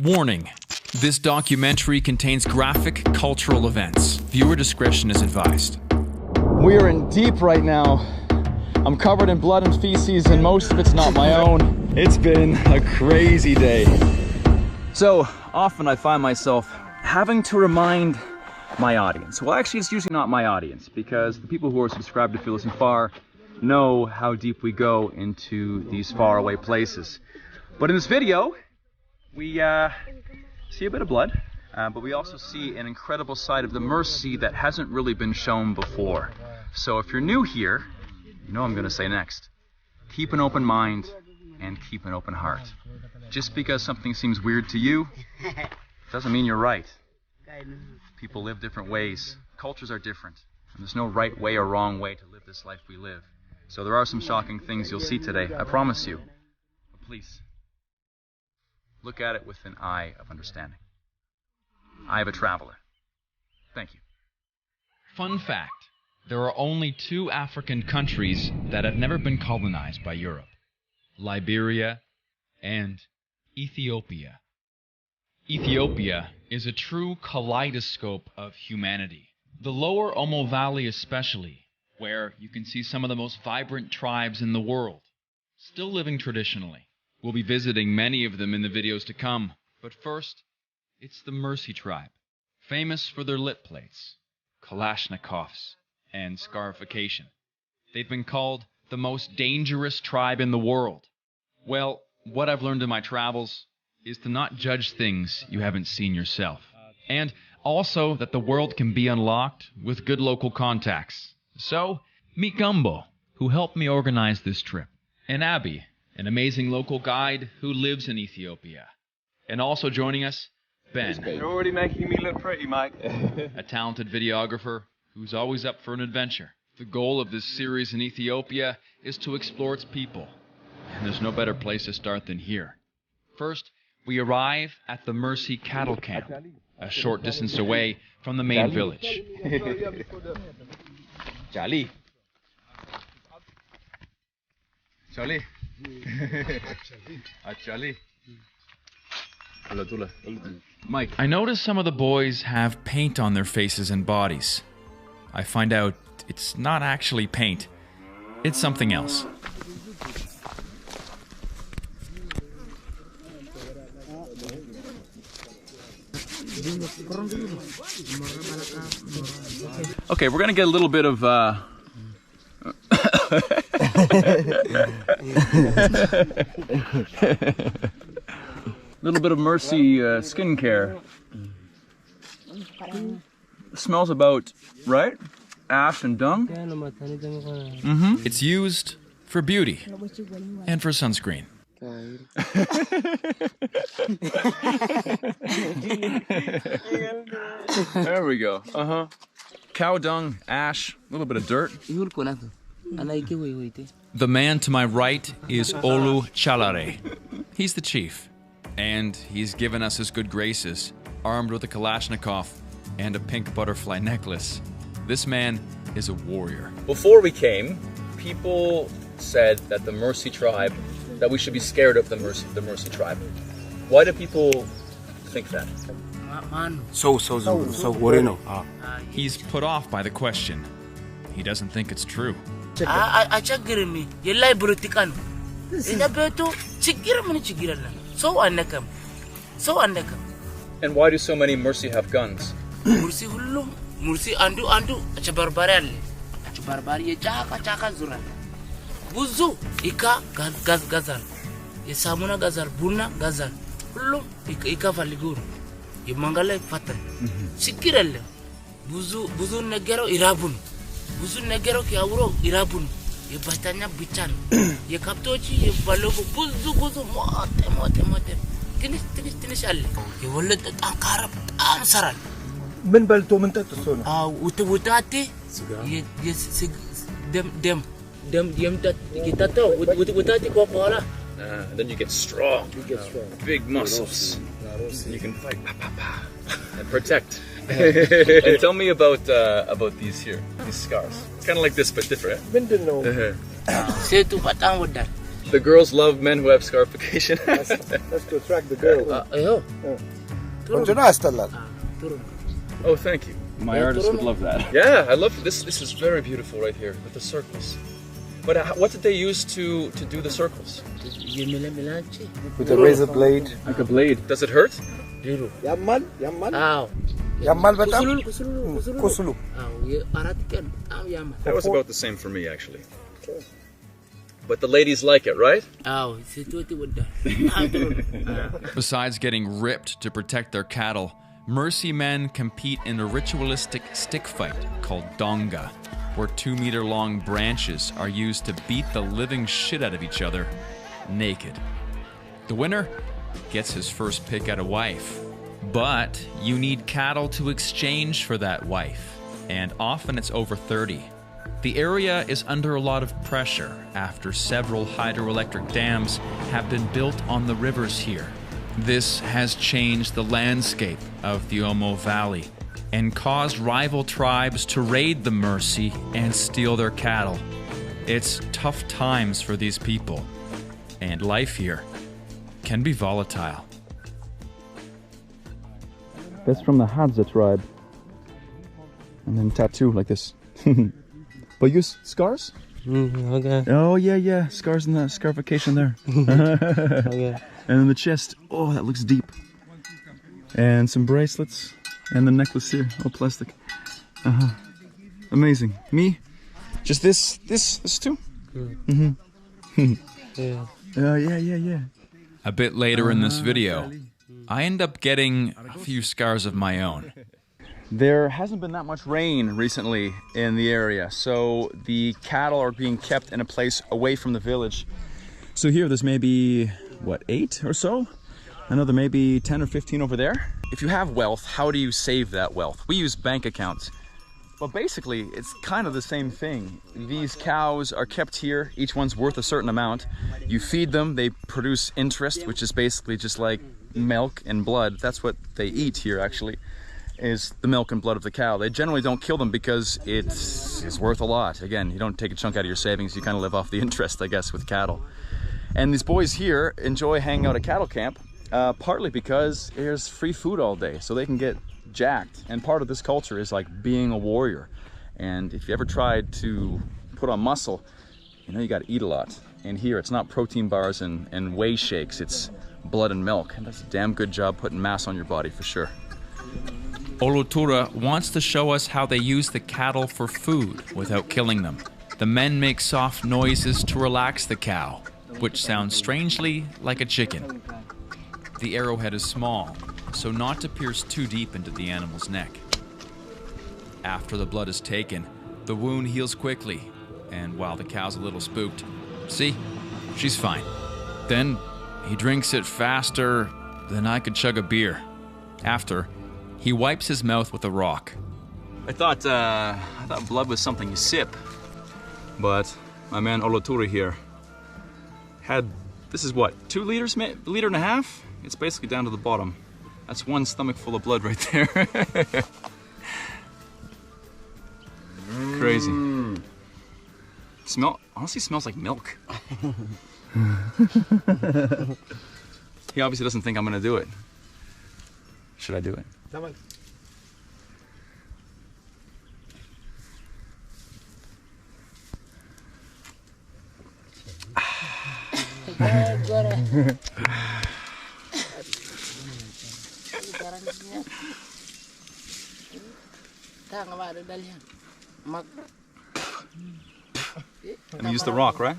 Warning. This documentary contains graphic cultural events. Viewer discretion is advised. We are in deep right now. I'm covered in blood and feces, and most of it's not my own. It's been a crazy day. So often I find myself having to remind my audience. Well, actually, it's usually not my audience, because the people who are subscribed to Feel Listen Far know how deep we go into these faraway places. But in this video, we see a bit of blood, but we also see an incredible side of the Mursi that hasn't really been shown before. So if you're new here, you know what I'm going to say next. Keep an open mind and keep an open heart. Just because something seems weird to you, doesn't mean you're right. People live different ways. Cultures are different. And there's no right way or wrong way to live this life we live. So there are some shocking things you'll see today, I promise you. But please, look at it with an eye of understanding. Eye of a traveler. Thank you. Fun fact. There are only 2 African countries that have never been colonized by Europe. Liberia and Ethiopia. Ethiopia is a true kaleidoscope of humanity. The lower Omo Valley especially, where you can see some of the most vibrant tribes in the world, still living traditionally. We'll be visiting many of them in the videos to come. But first, it's the Mursi Tribe, famous for their lit plates, Kalashnikovs, and scarification. They've been called the most dangerous tribe in the world. Well, what I've learned in my travels is to not judge things you haven't seen yourself. And also that the world can be unlocked with good local contacts. So, meet Gumbo, who helped me organize this trip, and Abby, an amazing local guide who lives in Ethiopia. And also joining us, Ben. You're already making me look pretty, Mike. A talented videographer who's always up for an adventure. The goal of this series in Ethiopia is to explore its people. And there's no better place to start than here. First, we arrive at the Mursi cattle camp, a short distance away from the main village. Charlie. Charlie. Charlie. Mike. I notice some of the boys have paint on their faces and bodies. I find out it's not actually paint. It's something else. Okay, we're gonna get a little bit of little bit of Mursi skincare. Smells about right, ash and dung. It's used for beauty and for sunscreen. There we go. Cow dung, ash, a little bit of dirt. The man to my right is Olu Chalare. He's the chief, and he's given us his good graces, armed with a Kalashnikov and a pink butterfly necklace. This man is a warrior. Before we came, people said that the Mursi tribe, that we should be scared of the Mursi tribe. Why do people think that? He's put off by the question. He doesn't think it's true. And why do so many Mursi have guns? Mursi andu barbari chaka zura buzu ika gazal samuna gazal buna gazal kullu ika valiguru yemangala fatan sikirelle buzu negero irabun buzu negero kiawro irabun ye batanya bichan ye kaptochi ye balogo buzu mote tinis alle ye wolle tankara amsaral من بلتو من تتصون وتاتي dem kita tahu wutati ko pala Then you get strong. Big muscles. You can fight and protect. And tell me about these here, these scars. It's kind of like this but different. Setu patang wadar. The girls love men who have scarification. That's to attract the girl. Ayo. Continue ያስጠላል. Oh, thank you. My artist would love that. Yeah, I love this. This is very beautiful right here with the circles. But what did they use to do the circles? With a razor blade. Like a blade. Does it hurt? ያማል ያማል አዎ ያማል በጣም ቁስሉ አራት ቀን አዎ ያማል That was about the same for me, actually. But the ladies like it, right? አዎ ሴቶች ይወዳል Besides getting ripped to protect their cattle, Mursi men compete in a ritualistic stick fight called donga, where 2-meter-long branches are used to beat the living shit out of each other naked. The winner gets his first pick at a wife. But you need cattle to exchange for that wife, and often it's over 30. The area is under a lot of pressure after several hydroelectric dams have been built on the rivers here. This has changed the landscape of the Omo Valley and caused rival tribes to raid the Mursi and steal their cattle. It's tough times for these people, and life here can be volatile. That's from the Hadza tribe. And then tattoo like this. But use scars? Okay. Oh yeah. Scars in the scarification there. Okay. And then the chest. Oh, that looks deep. And some bracelets. And the necklace here. All plastic. Amazing. Me? Just this too? Yeah. Yeah. A bit later in this video, I end up getting a few scars of my own. There hasn't been that much rain recently in the area, so the cattle are being kept in a place away from the village. So here there's maybe, what, 8 or so? Another maybe 10 or 15 over there. If you have wealth, how do you save that wealth? We use bank accounts. But basically, it's kind of the same thing. These cows are kept here. Each one's worth a certain amount. You feed them, they produce interest, which is basically just like milk and blood. That's what they eat here, actually, is the milk and blood of the cow. They generally don't kill them because it's worth a lot. Again, you don't take a chunk out of your savings. You kind of live off the interest, I guess, with cattle. And these boys here enjoy hanging out at cattle camp, partly because there's free food all day, so they can get jacked. And part of this culture is like being a warrior. And if you ever tried to put on muscle, you know you got to eat a lot. And here it's not protein bars and whey shakes, it's blood and milk. And that's a damn good job putting mass on your body for sure. Olotura wants to show us how they use the cattle for food without killing them. The men make soft noises to relax the cow, which sounds strangely like a chicken. The arrowhead is small, so not to pierce too deep into the animal's neck. After the blood is taken, the wound heals quickly, and while the cow's a little spooked, see, she's fine. Then he drinks it faster than I could chug a beer. After, he wipes his mouth with a rock. I thought blood was something you sip, but my man Olotura here had, this is what, 2 liters, a liter and a half? It's basically down to the bottom. That's one stomach full of blood right there. Crazy. Honestly smells like milk. He obviously doesn't think I'm gonna do it. Should I do it? And use the rock, right?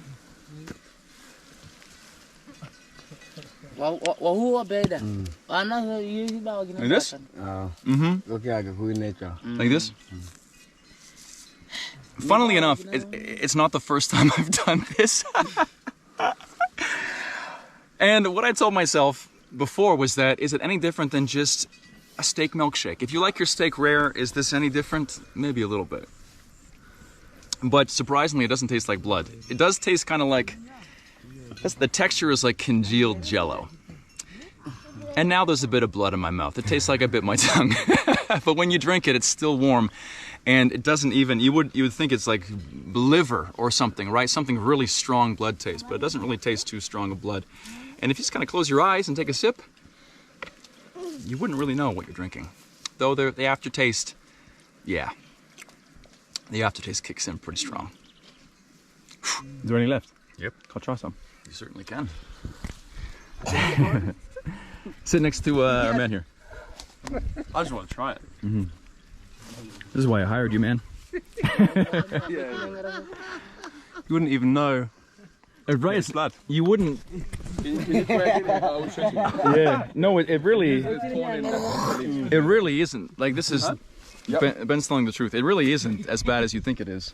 Like this? Like this? Funnily enough, it's not the first time I've done this. And what I told myself before was that, is it any different than just a steak milkshake? If you like your steak rare, is this any different? Maybe a little bit. But surprisingly, it doesn't taste like blood. It does taste kind of like, the texture is like congealed jello. And now there's a bit of blood in my mouth. It tastes like I bit my tongue. But when you drink it, it's still warm. And it doesn't even, you would think it's like liver or something, right? Something really strong blood taste, but it doesn't really taste too strong of blood. And if you just kind of close your eyes and take a sip, you wouldn't really know what you're drinking. Though the aftertaste, yeah, the aftertaste kicks in pretty strong. Is there any left? Yep. I'll try some. You certainly can. Sit next to our man here. I just want to try it. Mm-hmm. This is why I hired you, man. You wouldn't even know. Right, it's blood. You wouldn't. Yeah. No, it really isn't. Like, this is Ben's telling the truth. It really isn't as bad as you think it is.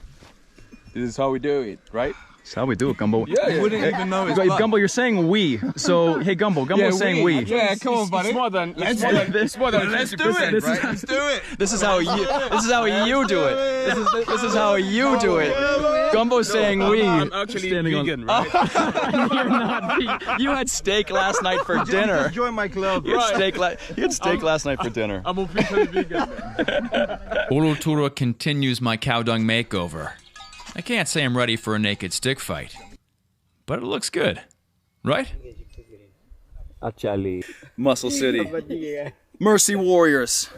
This is how we do it, right? That's how we do it, Gumbo. Yeah, you wouldn't even know it's blood. Gumbo, you're saying we. So, hey, Gumbo's saying we. Yeah, come on, buddy. It's more than let's do it, right? Let's do it. This is how you do it. This is how you do it. Gumbo's saying we. I'm actually vegan, right? You're not vegan. You had steak last night for dinner. Join my club. You had steak last night for dinner. I'm officially vegan. Ulutura continues my cow dung makeover. I can't say I'm ready for a naked stick fight, but it looks good, right? Actually. Muscle City. Mercy Warriors.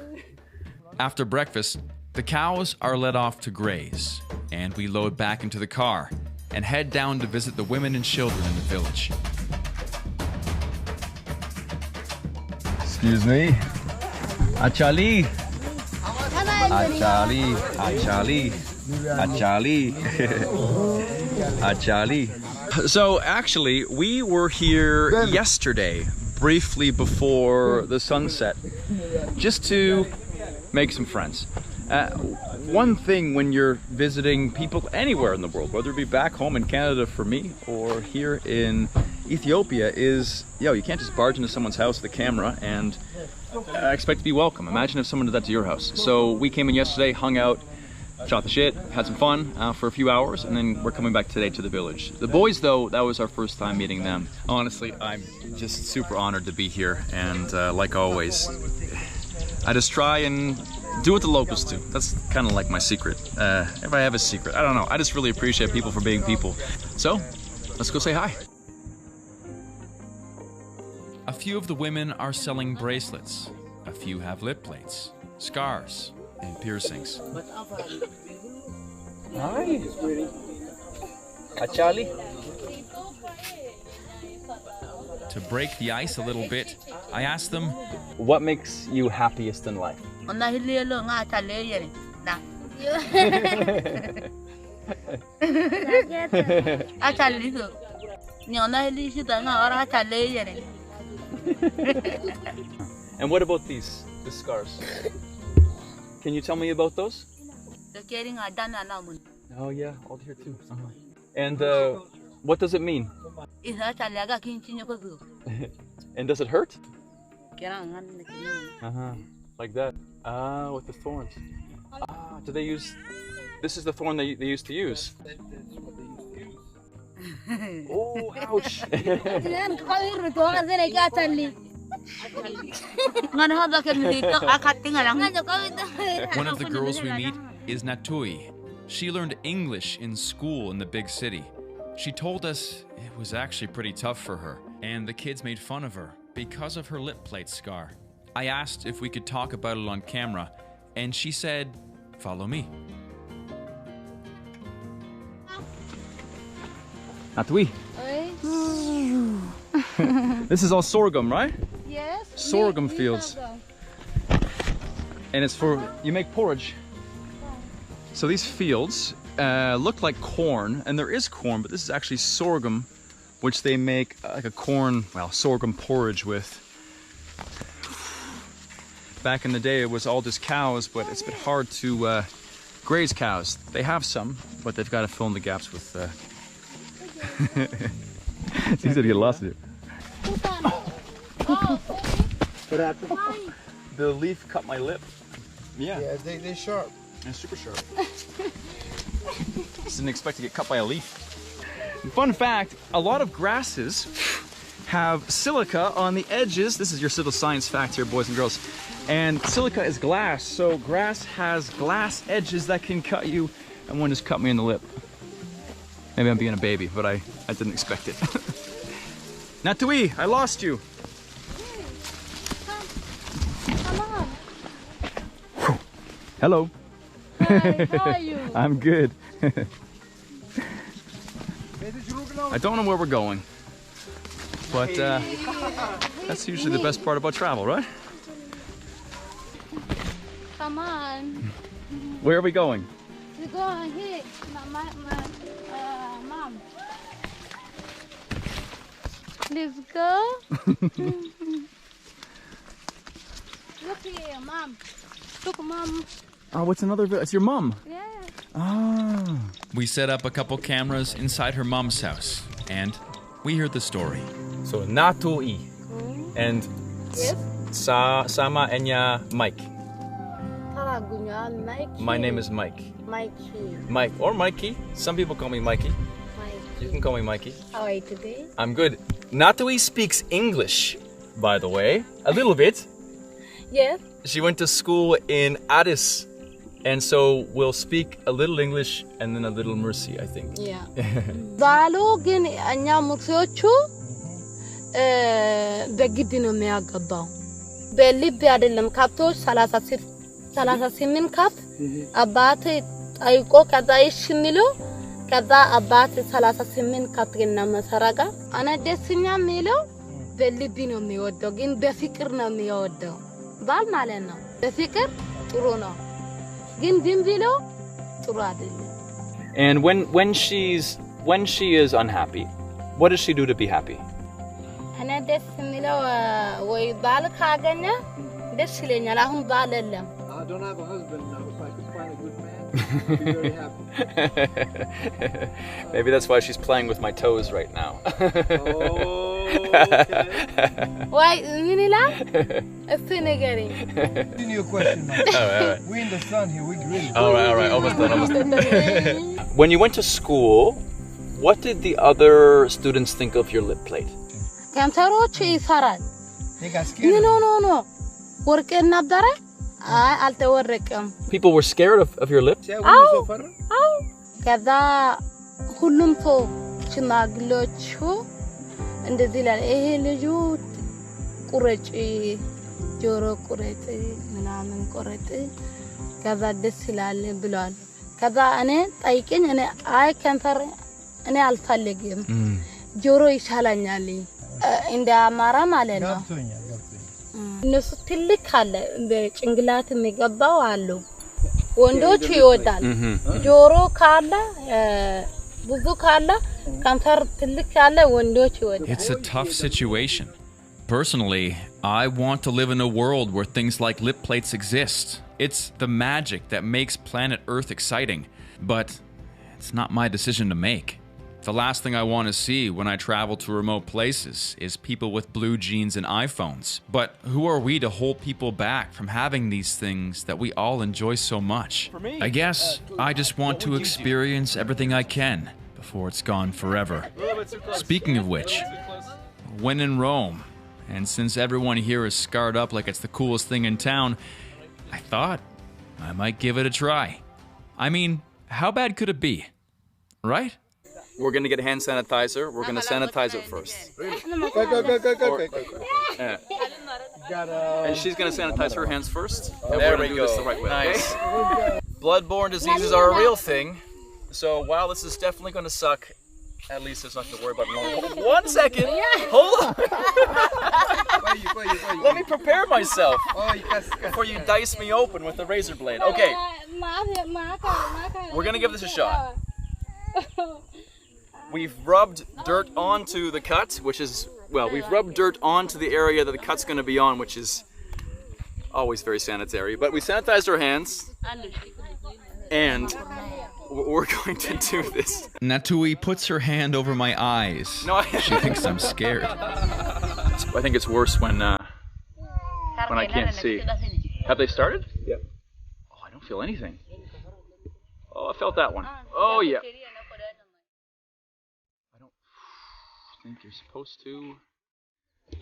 After breakfast, the cows are led off to graze, and we load back into the car and head down to visit the women and children in the village. Excuse me. Achali. Achali. Achali. Achali. Achali. So actually, we were here yesterday, briefly before the sunset, just to make some friends. One thing when you're visiting people anywhere in the world, whether it be back home in Canada for me or here in Ethiopia, is, you can't just barge into someone's house with a camera and expect to be welcome. Imagine if someone did that to your house. So we came in yesterday, hung out, shot the shit, had some fun for a few hours, and then we're coming back today to the village. The boys, though, that was our first time meeting them. Honestly, I'm just super honored to be here, and like always, I just try and do what the locals do. That's kind of like my secret. If I have a secret, I don't know. I just really appreciate people for being people. So, let's go say hi. A few of the women are selling bracelets. A few have lip plates, scars, and piercings. Hi. Achali. To break the ice a little bit, I asked them, What makes you happiest in life? And what about the scars? Can you tell me about those? Oh yeah, all here too. And what does it mean? And does it hurt? Like that. Ah, with the thorns. Ah, do they use? This is the thorn they used to use. Oh, ouch! One of the girls we meet is Natui. She learned English in school in the big city. She told us it was actually pretty tough for her, and the kids made fun of her because of her lip plate scar. I asked if we could talk about it on camera, and she said, "Follow me." Natui. This is all sorghum, right? Yes. Sorghum fields. And it's for, you make porridge. So these fields look like corn, and there is corn, but this is actually sorghum, which they make like a sorghum porridge with. Back in the day, it was all just cows, but it's a bit hard to graze cows. They have some, but they've got to fill in the gaps with... It's easy to get lost in it. The leaf cut my lip. Yeah. Yeah, they're sharp. They're super sharp. Just didn't expect to get cut by a leaf. Fun fact, a lot of grasses have silica on the edges. This is your little science fact here, boys and girls. And silica is glass, so grass has glass edges that can cut you, and one just cut me in the lip. Maybe I'm being a baby, but I didn't expect it. Natui, I lost you. Come on. Hello. Hi, how are you? I'm good. I don't know where we're going, but that's usually the best part about travel, right? Come on. Where are we going? We go here. Mom. Let's go. Look here, Mom. Look, Mom. Oh, it's another village. It's your mom. Yeah. Ah. We set up a couple cameras inside her mom's house, and we heard the story. So Natui and Yes. Sama Enya Mike. Taragunya, Nike. My name is Mike. Mikey. Mike or Mikey. Some people call me Mikey. You can call me Mikey. How are you today? I'm good. Natui speaks English, by the way, a little bit. Yes. She went to school in Addis, and so we'll speak a little English and then a little Mursi, I think. Yeah. Baalo ግን እኛ ሙርሲዎቹ በግድ ነው የሚያገባው። በልብ አይደለም። ከብቶች 38 ከብት አባት ጠይቆ ከዛ እሺ የሚለው ከዛ አባት 38 ከብት እና መሰረጋ አና ደስኛ የሚለው በልብ ነው የሚወደው፣ ግን በፍቅር ነው የሚወደው። ባል ማለት ነው። በፍቅር ጥሩ ነው፣ ግን ዝም ብሎ ጥሩ አይደለም። And when she is unhappy, what does she do to be happy? አና ደስ የሚለው ወይ ባል ካገኘ ደስ ይለኛል። አሁን ባል የለም። I don't have a husband now. If I could find a good man, I'd be very happy. Maybe that's why she's playing with my toes right now. ወይ ምን ይላል? እስቲ ንገሪኝ። Asking you a question, man. All right. We in the sun here. We green. All right. Almost done. When you went to school, what did the other students think of your lip plate? ከንተሮች ይሰራል። They got scared. ኖ ወርቅ ነበረ። አይ አልተወረቀም። People were scared of your lip? Yeah, we were so far. አው ከዛ ሁሉም ሰው ሽማግሌዎቹ እንደዚህ ይላል፣ ይሄ ልጁ ቁረጭ፣ ጆሮ ቁረጭ፣ ምናምን ቁረጭ፣ ከዛ ደስ ይላል ብሏል። ከዛ እኔ ጠይቀኝ፣ እኔ አይ ከንፈር እኔ አልፈልግም፣ ጆሮ ይሻላኛል እንደ አማራ ማለት ነው። እነሱ ትልቅ ካለ በጭንቅላት የሚገባው አሉ። ወንዶች ይወዳል። ጆሮ ካለ ብዙ ካለ ከንፈር ትልቅ ካለ ወንዶች ይወዳል። It's a tough situation. Personally, I want to live in a world where things like lip plates exist. It's the magic that makes planet Earth exciting, but it's not my decision to make. The last thing I want to see when I travel to remote places is people with blue jeans and iPhones. But who are we to hold people back from having these things that we all enjoy so much? I guess I just want to experience everything I can before it's gone forever. Speaking of which, when in Rome, and since everyone here is scarred up like it's the coolest thing in town, I thought I might give it a try. I mean, how bad could it be? Right? We're going to get hand sanitizer. We're going to sanitize it first. Go. And she's going to sanitize her hands first. And we're going to do this the right way. Nice. Okay? Bloodborne diseases are a real thing. So while this is definitely going to suck, at least there's nothing to worry about. Hold 1 second. Hold on. Let me prepare myself before you dice me open with the razor blade. Okay. We're going to give this a shot. We've rubbed dirt onto the cut, which is, well, we've rubbed dirt onto the area that the cut's going to be on, which is always very sanitary. But we sanitized our hands, and we're going to do this. Natui puts her hand over my eyes. No, She thinks I'm scared. I think it's worse when I can't see. Have they started? Yep. Oh, I don't feel anything. Oh, I felt that one. Oh, yeah. I don't think you're supposed to.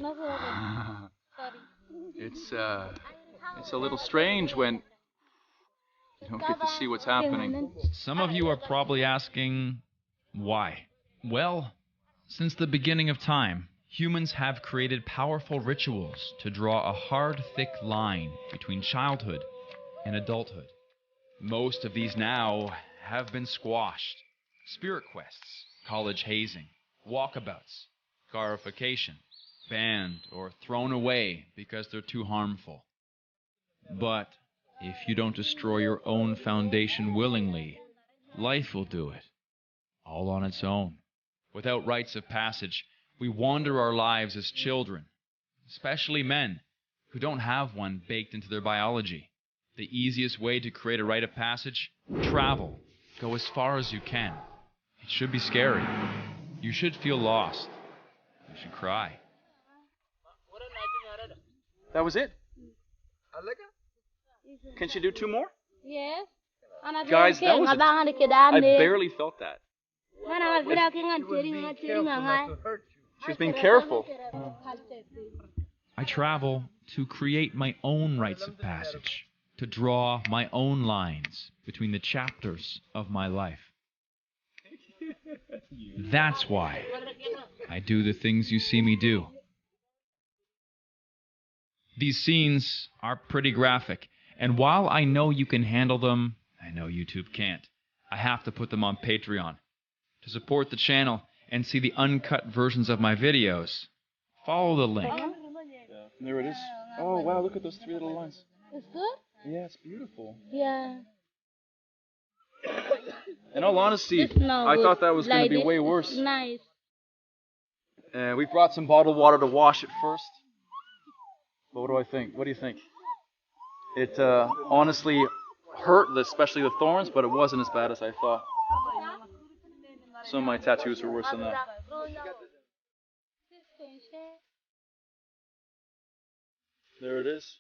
No problem. Sorry. It's a little strange when you don't get to see what's happening. Some of you are probably asking, why? Well, since the beginning of time, humans have created powerful rituals to draw a hard, thick line between childhood and adulthood. Most of these now have been squashed. Spirit quests, college hazing, walkabouts, scarification, banned or thrown away because they're too harmful. But if you don't destroy your own foundation willingly, life will do it, all on its own. Without rites of passage, we wander our lives as children, especially men who don't have one baked into their biology. The easiest way to create a rite of passage? Travel. Go as far as you can. It should be scary. You should feel lost. You should cry. That was it? Can she do 2 more? Yes. Guys, that was I barely felt that. She's being careful. I travel to create my own rites of passage, to draw my own lines between the chapters of my life. That's why I do the things you see me do. These scenes are pretty graphic, and while I know you can handle them, I know YouTube can't. I have to put them on Patreon. To support the channel and see the uncut versions of my videos, follow the link. There it is. Oh, wow, look at those 3 little lines. It's good? Yeah, it's beautiful. Yeah. In all honesty, I thought that was going to be way worse. Nice. We brought some bottled water to wash it first. But what do I think? What do you think? It honestly hurt, especially the thorns, but it wasn't as bad as I thought. Some of my tattoos were worse than that. There it is.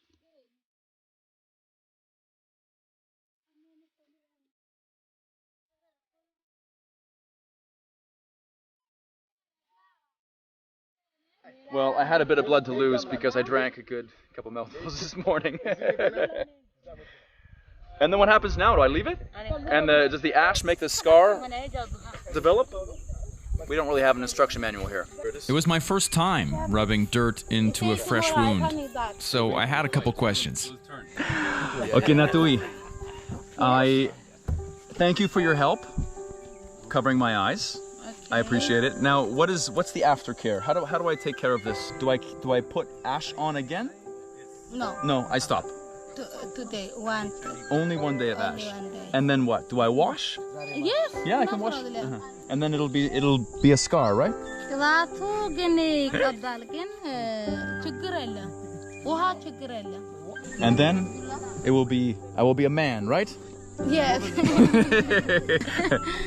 Well, I had a bit of blood to lose because I drank a good couple mouthfuls this morning. And then what happens now? Do I leave it? And does the ash make the scar develop? We don't really have an instruction manual here. It was my first time rubbing dirt into a fresh wound, so I had a couple questions. Okay, Natui, I thank you for your help covering my eyes. I appreciate it. Now, what's the aftercare? How do I take care of this? Do I put ash on again? No. No, I stop. Today, one. Only 1 day of Only ash. 1 day. And then what? Do I wash? Yes. Yeah, I can wash. And then it'll be a scar, right? And then I will be a man, right? Yes.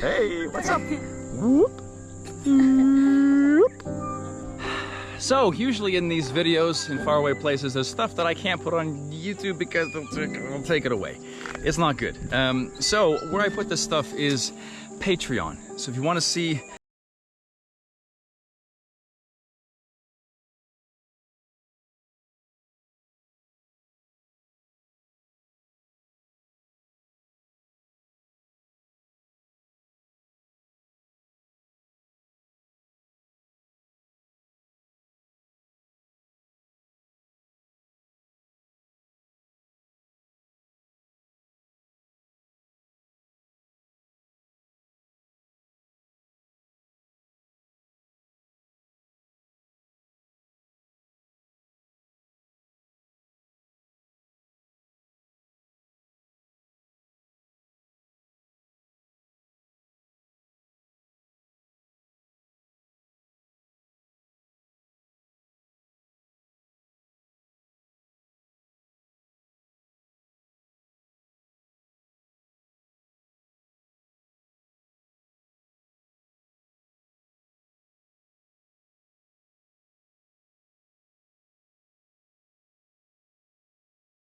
Hey, what's up? So, usually in these videos in faraway places, there's stuff that I can't put on YouTube because they'll take it away. It's not good. So, where I put this stuff is Patreon. So if you want to see